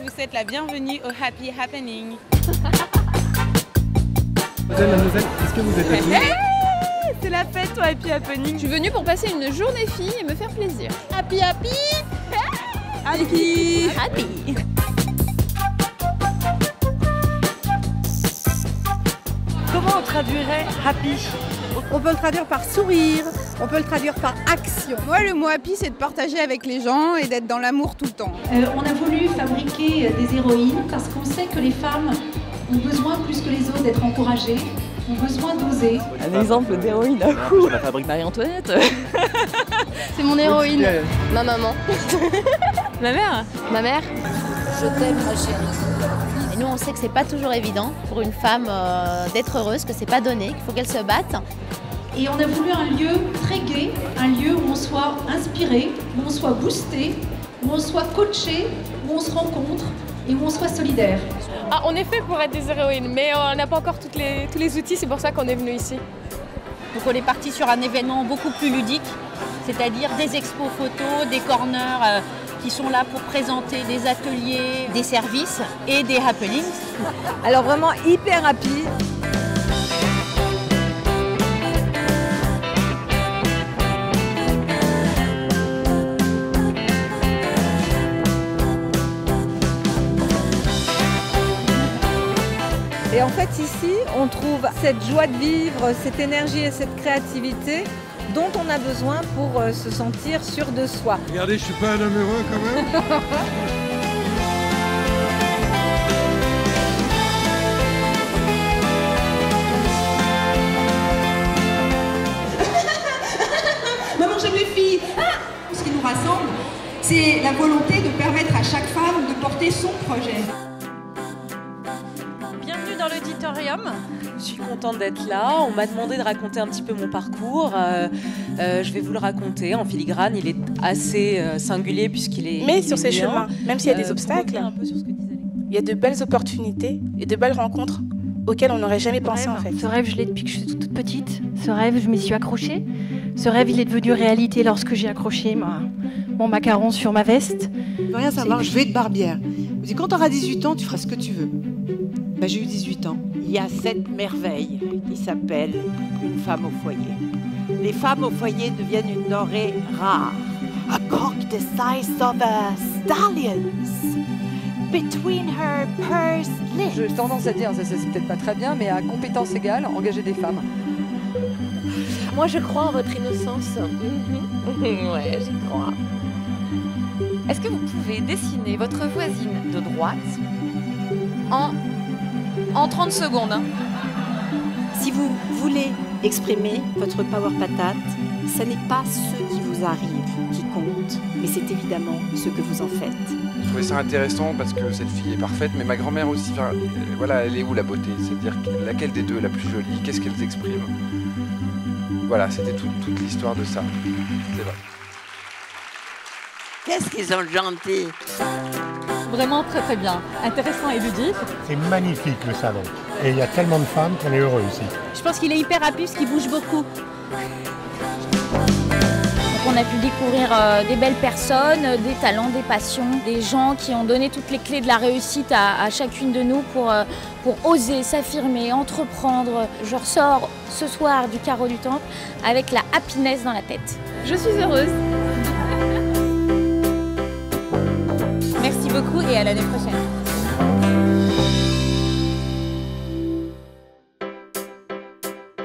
je vous souhaite la bienvenue au Happy Happening. Mademoiselle, est-ce que vous êtes habillée? Hey, c'est la fête au Happy Happening. Je suis venue pour passer une journée fille et me faire plaisir. Happy Happy Happy Happy. Comment on traduirait happy? On peut le traduire par sourire, on peut le traduire par action. Moi, le mot happy, c'est de partager avec les gens et d'être dans l'amour tout le temps. On a voulu fabriquer des héroïnes parce qu'on sait que les femmes ont besoin plus que les autres d'être encouragées, ont besoin d'oser. Un exemple d'héroïne. Je la fabrique. Marie-Antoinette. C'est mon héroïne. Ma maman. Ma mère? Ma mère. Je t'aime, ma chérie. Et nous, on sait que c'est pas toujours évident pour une femme d'être heureuse, que c'est pas donné, qu'il faut qu'elle se batte. Et on a voulu un lieu très gai, un lieu où on soit inspiré, où on soit boosté, où on soit coaché, où on se rencontre et où on soit solidaire. Ah, on est fait pour être des héroïnes, mais on n'a pas encore tous les outils, c'est pour ça qu'on est venu ici. Donc on est parti sur un événement beaucoup plus ludique, c'est-à-dire des expos photos, des corners qui sont là pour présenter des ateliers, des services et des happenings. Alors vraiment hyper happy. Et en fait ici, on trouve cette joie de vivre, cette énergie et cette créativité dont on a besoin pour se sentir sûr de soi. Regardez, je suis pas un homme heureux quand même. Maman, j'aime les filles. Ce qui nous rassemble, c'est la volonté de permettre à chaque femme de porter son projet. Bienvenue dans l'auditorium. Je suis contente d'être là. On m'a demandé de raconter un petit peu mon parcours. Je vais vous le raconter en filigrane. Il est assez singulier puisqu'il est. Mais sur ces chemins, même s'il y a des obstacles, un peu sur ce que disait il y a de belles opportunités et de belles rencontres auxquelles on n'aurait jamais pensé en fait. Ce rêve, je l'ai depuis que je suis toute petite. Ce rêve, je m'y suis accrochée. Ce rêve, il est devenu réalité lorsque j'ai accroché mon macaron sur ma veste. Je veux rien savoir, je vais être barbière. Je me dis, quand tu auras 18 ans, tu feras ce que tu veux. Ben, j'ai eu 18 ans. Il y a cette merveille qui s'appelle une femme au foyer. Les femmes au foyer deviennent une denrée rare. A cock the size of a stallion. Between her purse lips. J'ai tendance à dire, ça c'est peut-être pas très bien, mais à compétence égale, engager des femmes. Moi, je crois en votre innocence. Ouais, j'y crois. Est-ce que vous pouvez dessiner votre voisine de droite en 30 secondes Si vous voulez exprimer votre power patate, ce n'est pas ce qui vous arrive qui compte, mais c'est évidemment ce que vous en faites. Je trouvais ça intéressant parce que cette fille est parfaite, mais ma grand-mère aussi, enfin, voilà, elle est où la beauté? C'est-à-dire laquelle des deux est la plus jolie? Qu'est-ce qu'elles expriment? Voilà, c'était toute l'histoire de ça. C'est vrai. Qu'est-ce qu'ils ont gentil! Vraiment très très bien, intéressant et ludique. C'est magnifique le salon. Et il y a tellement de femmes qu'on est heureux ici. Je pense qu'il est hyper rapide parce qu'il bouge beaucoup. Donc on a pu découvrir des belles personnes, des talents, des passions, des gens qui ont donné toutes les clés de la réussite à chacune de nous pour oser, s'affirmer, entreprendre. Je ressors ce soir du Carreau du Temple avec la happiness dans la tête. Je suis heureuse. Merci beaucoup et à l'année prochaine.